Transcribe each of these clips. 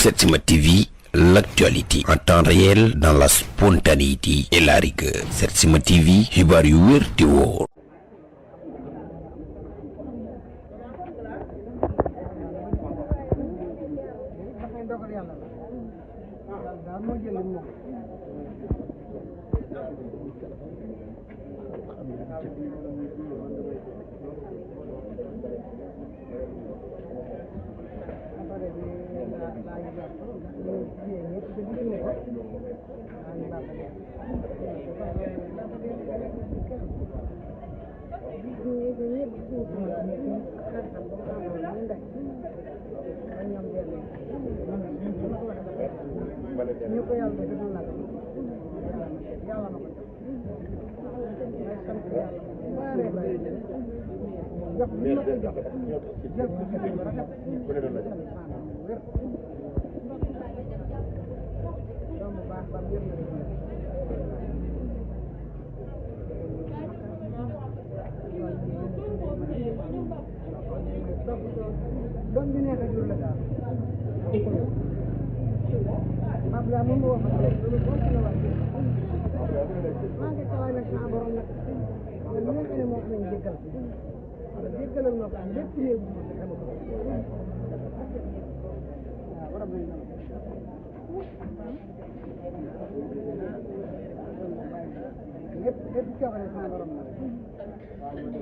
Setsima TV, l'actualité en temps réel dans la spontanéité et la rigueur. Setsima TV, xibaar yu wér te wóor.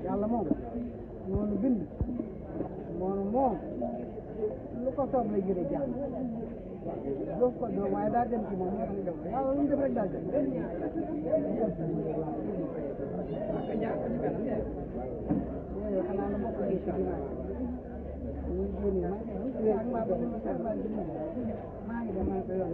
Yàlla moom moonu bind moom lu ko soob lay jëlee jàng doo ko doo waaye daa dem ci moom moo tax ñu def yàlla lu mu def rek daa dem yooyu xanaa la bokk ci ginnaaw ñu génn maa ngi dem maa ko yoon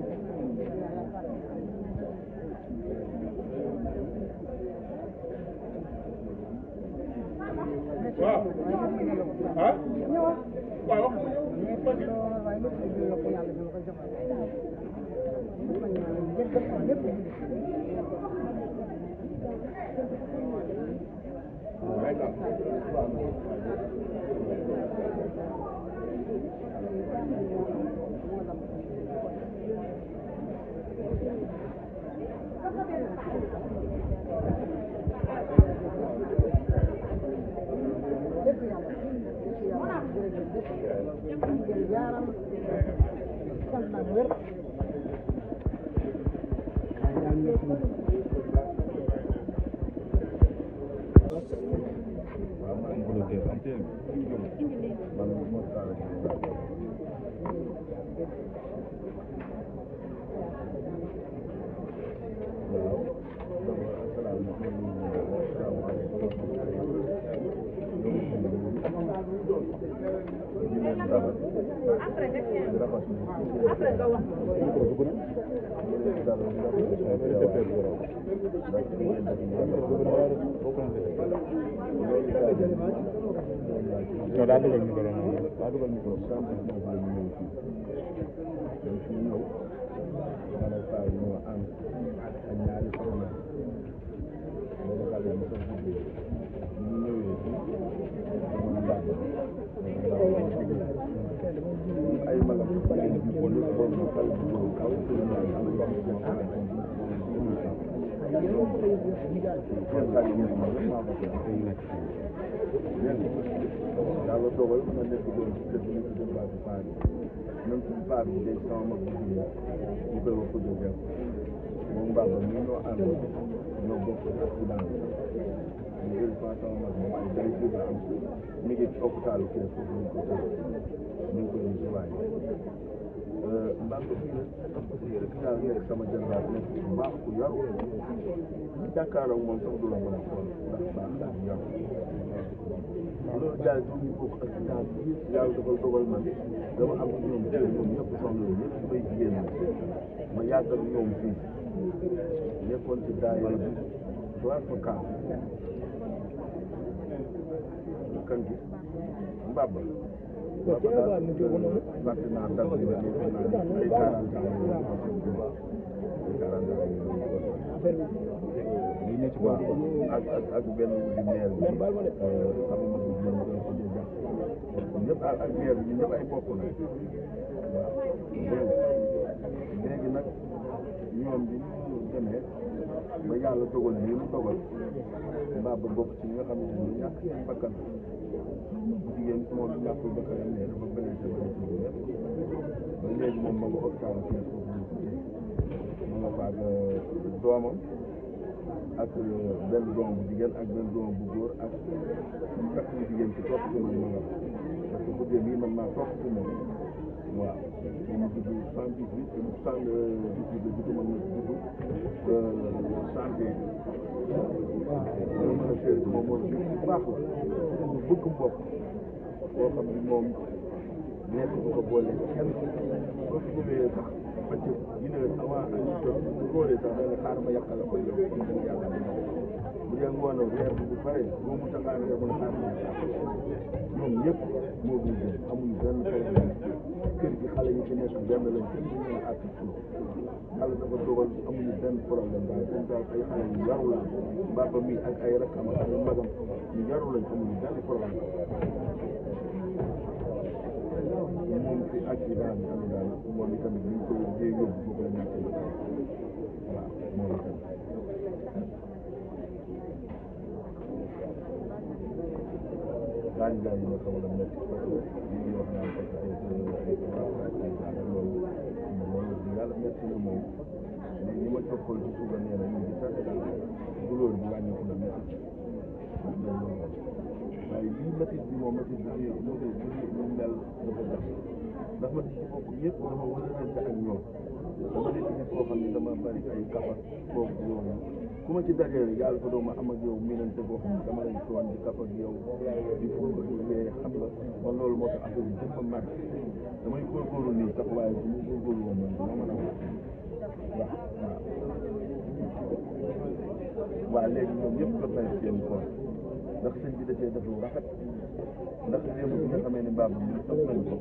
Yàlla dogal ma nekk doon def ñu ci base faani même suñu paa bi day sama mag bu ñu koy wax ko jógee moom Mbamba mi ñoo ànd ñoo bokk accident ñu jël fa sama mag moom ay day jóge am mi ngi ci hôpitalu kii foofu ñu ko tëj ñu ngi ko ñu si waaye Mbamba bi daal nekk sama jëndaat nekk bu baax ku yaru jàkkaarloo moom sax du la mën a xool ndax baax daal yaru loolu daal ñu bokk ak daal yàlla dafa dogal man dama am ñoom ñoom ñëpp soxla ñëpp bay jigéen ma yàggal ñoom fii nekkoon ci daayira bi soit fa kaa kan gi Mbamba fàtte naa dal bi ay 40 ans waaw ak benn di maire bi xam nga ñëpp ak biir bi ñëpp ay bokk la waaw léegi nag ñoom bi ñu demee ba yàlla dogal lii mu dogal mbaa ba bokk ci ñi nga xam ne dañuy ñàkk seen bakkan jigéen moom ñàkkul bakkanam ne dafa beneen sa beneen ci wér ba léegi moom ma nga hôpital fii foofu ñu ko ma nga faag doomam ak benn doom bu jigéen ak benn doom bu góor ak rakk bu jigéen ci topp ci man ma nga parce que bu dee nii man maa topp ci moom waaw ñu tudd 118 la judd man na judd santé mën a seet moom moom nit bu baax la bu bëgg mbokk boo xam ne moom nekk bu ko boole kenn soo fi ñëwee sax bëccëg ñu ne avant añu jot bu góoree sax dana xaar ma yàqal la ko yow comme dama yàqal bu dee ngoon weer bi bu pare boo mu taxaar nga mën a xaar ma yàqal ñoom ñëpp moo ngi jëm amuñu benn problème kër gi xale yi ci nekk benn lañ kenn du ñu àtt yàlla dafa dogal amuñu benn problème daal comme daal ay xale yu yaru la mbaba mi ak ay rakkam ak ay magam ñu yaru lañ amuñu benn problème moom fi accident bi am daal moom itamit ñu ko jee yóbbu bu ko ñàkk waaw moom itamit gaañ-gaañ yi nga xaw a métti parce que li ñuy wax naan parce que ay loolu yàlla métti na moom mais ñi ma jokkal ci suba nee na ñu ngi sant daal douleur bi wàññeeku na métti waaye lii métti bi moom métti bi ñu mel dafa def ndax ma ci bopp yëpp dama wëralante ak ñoom dama nekk nit koo xam ne dama bari ay kafat boobu yoonu ku ma ci dajee yàlla ko dooma am ak yow miinante boo xam ne dama lay tooñ di kaf ak yow di ful mais xam nga man loolu moo tax affaire bi dafa màgg damay góorgóorlu nii sax waaye bu mu góorgóorlu woon man dama mën a wax waaw léegi ñoom ñëpp jot nañ seen koor ndax sëñ bi da cee def lu rafet ndax démb bi nga xamee ne mbaam bi topp nañ ko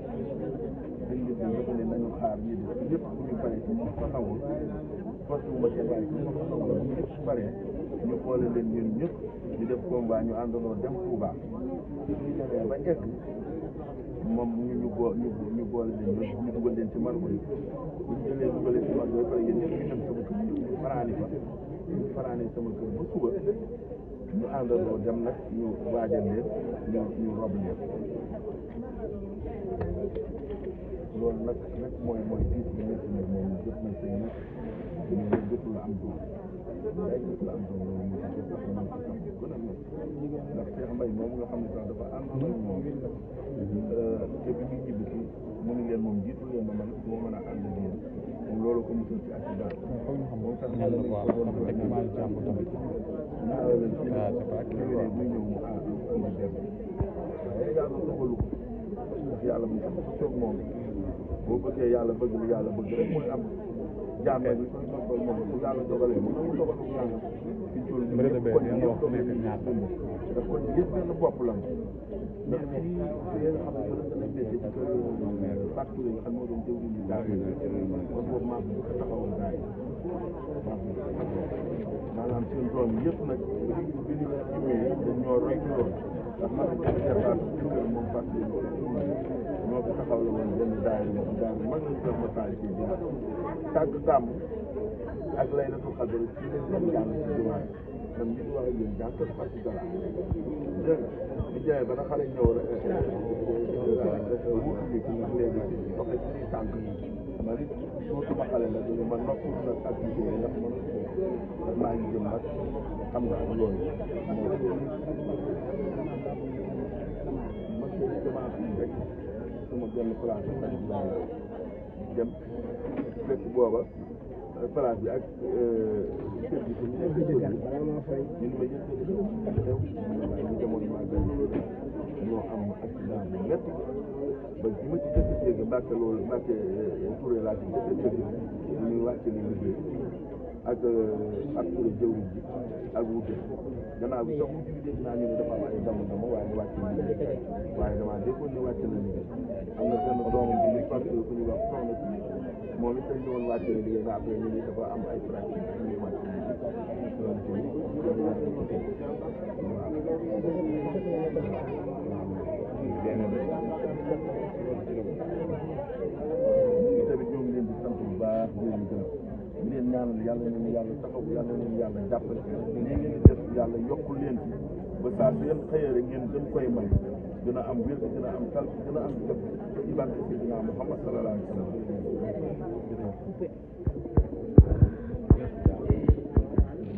dañ ñu dafa ne nañu xaar ñi di ñëpp bu ñu paree ci ko nangul force bu ma cee bàyyi ci ko nangul bu ñëpp paree ñu boole leen ñun ñëpp ñu def combat ñu àndandoo dem Touba ñu demee ba egg moom ñu boole leen ñu dugal leen ci margo yi bu ñu jëlee dugal leen ci margo yi pare yéen ñëpp ñu dem sama kër ñu fanaani fa ñu fanaani sama kër ba suba ñu àndandoo dem nag ñu waajal leen ñu rob leen loolu nag rek mooy diis bi métti na moom jot na sëy nag ñu ne jotul am doom day jotul am doom loolu moo ci jot na ci xam gën a métti ndax Cheikh Mbaye moom nga xam ne sax dafa àndoon ak moom te bi muy ñibbi si mu ni leen moom jiitu leen ma man moo mën a ànd ak yéen moom loolu ko musul ci accident moom sax yàlla nañ ko doon buy ñëw mu indi dem waaye yàlla dogalu ko ndax yàlla mu sax toog moom boo bëggee yàlla bëgg li yàlla bëgg rek mooy am jaam nag li koy noppal moom bu yàlla dogalee moom ñu dogal ko yàlla ci tool bi ñëpp kon ñëpp dox nañ daf kon yëpp benn bopp la ndax fii nga xam ne fële dana métti ci kër facture yi nga xam moo doon jëw di daal kon boobu maa bu ko taxawal daay maanaam seen doom yëpp nag bi ñu ñëwee dañ ñoo roy ci loolu ndax man a jël ci kër moom facture ñoo ko taxaw la woon benn daay moom daay mag lañ def ma taali ci dina tàgg gàmm ak lay la xadar ci leen doon jàng ci jumaa man nit wax ak yéen jàng fas ci dara dégg nga di jaay ba na xale ñëw rek wuutu bi ci léegi doxe ci ñuy tànk ma nit surtout ma xale la dina ma nopp nag ak liggéey ndax man maa ngi jëm nag xam nga ak loolu ma koy commencé rek sama benn place dem fekk booba place bi ak kër gi fu ñu nekk ñu ne ma xew ñu demoon màggal ñoo am accident bu métti ba bi ma ci jëkk dégg Mbàkke loolu Mbàkke Touré laa ci jëkk dégg ñu ñuy wàcce li liggéey ak Touré jëwriñ ji ak wute gannaaw bi sax mu ji dégg naa ñu ne dafa am ay dama waaye ñu wàcce liggéey waaye damaa déggoon ne wàcce na liggéey am na benn doomam bi ñuy parce que ku ñuy wax soxna si moom it dañ ñëwoon wàcce na liggéey nga après ñu ni dafa am ay pratique ñuy wàcce liggéey beneen tamit ñoo ngi leen di sant bu baax di leen gërëm di leen ñaanal yàlla nañu yàlla taxaw yàlla nañu yàlla jàppale lii ngeen def yàlla yokkul leen ci ba saa su ngeen xëyee rek ngeen gën koy may gën a am wér gën a am tal gën a am jot ci barke Seydina Muhammad sallallahu alayhi wa sallam.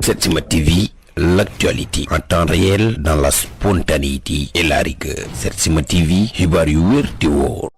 Setsima TV, l'actualité en temps réel dans la spontanéité et la rigueur. Setsima TV, xibaar yu wér te wóor.